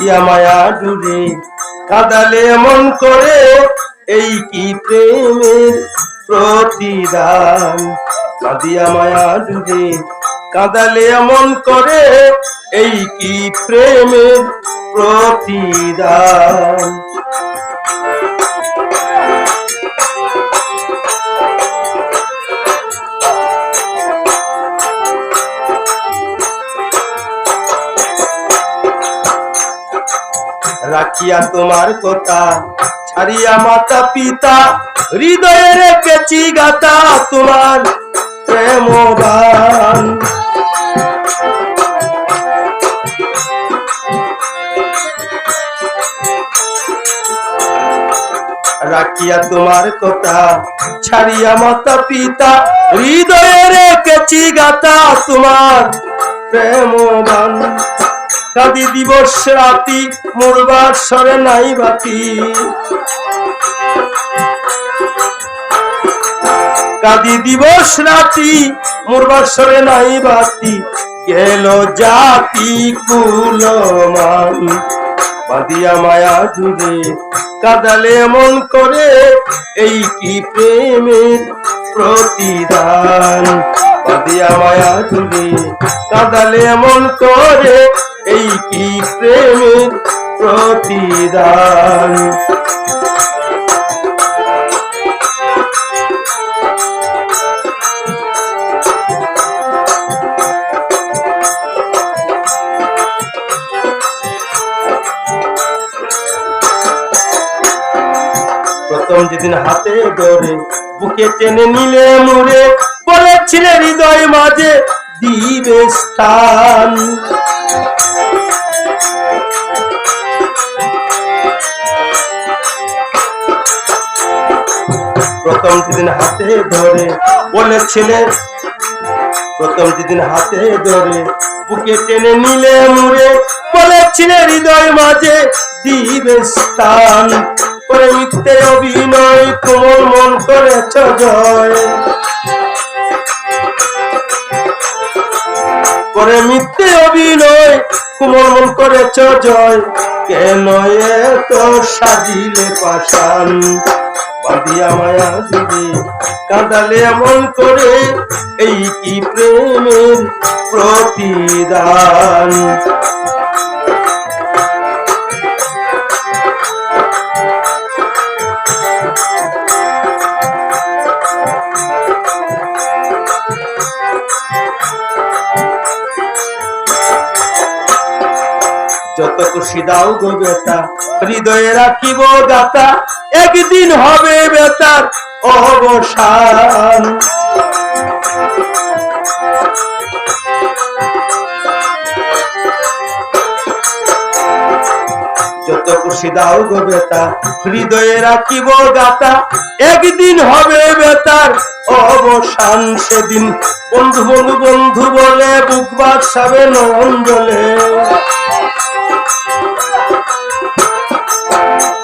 বাঁধিয়া মায়া ডুরে কাঁদালে এমন করে, এই কি প্রেমের প্রতিদান। বাঁধিয়া মায়া ডুরে কাঁদালে এমন করে, এই কি প্রেমের প্রতিদান। রাখিয়া তোমার কথা ছাড়িয়া মাতা পিতা, হৃদয়ে রেখেছি গাথা তোমার প্রেম গান। রাখিয়া তোমার কথা ছাড়িয়া মাতা পিতা, হৃদয়ে রেখেছি গাথা তোমার প্রেম গান। কাঁদি দিবস রাতি মরবার স্বরে নাই বাতি, কাঁদি দিবস রাতি মরবার স্বরে নাই বাতি, গেল জাতি কুলমান। বাঁধিয়া মায়া জুড়ে কাঁদালে এমন করে, এই কি প্রেমের প্রতিদান। বাঁধিয়া মায়া জুড়ে কাঁদালে এমন করে, এই কি প্রেমের প্রতিদান। প্রথম যেদিন হাতে ধরে বুকে টেনে নিলে মুড়ে, বলেছিলে হৃদয় মাঝে দিবে স্থান। প্রথম যেদিন হাতে ধরে বলেছিলে, প্রথম যেদিন হাতে ধরে বুকে টেনে নিলে মুড়ে, বলেছিলে হৃদয় মাঝে দিবে স্থান। করে মিথ্যে অভিনয় কোমল মন করেছ জয়, করে মিথ্যে অভিনয় কোমল মন করেছ জয়। কেন এত সাজিলে পাষাণ। বাঁধিয়া মায়া জুড়ে কাঁদালে এমন করে, এই কি প্রেমের প্রতিদান। যত খুশি দাও গো বেটা, হৃদয়ে রাখিব গাথা, একদিন হবে বেতার অবসান। যত খুশি দাও গো বেটা, হৃদয়ে রাখিব গাথা, একদিন হবে বেতার অবসান। সেদিন বন্ধু বন্ধু বন্ধু বলে বুক বাসাবে নয়ন জলে,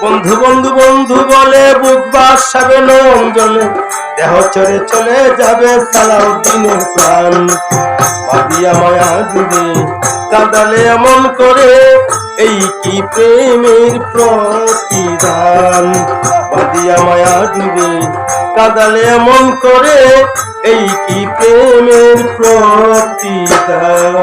বন্ধু বন্ধু বন্ধু বলে বুক বাসাবে নয়ন জলে, দেহ চরে চলে যাবে সালাউদ্দিনের প্রাণ। বাঁধিয়া মায়া জুড়ে কাঁদালে এমন করে, এই কি প্রেমের প্রতিদান। বাঁধিয়া মায়া জুড়ে কাঁদালে এমন করে, এই কি প্রেমের প্রতিদান।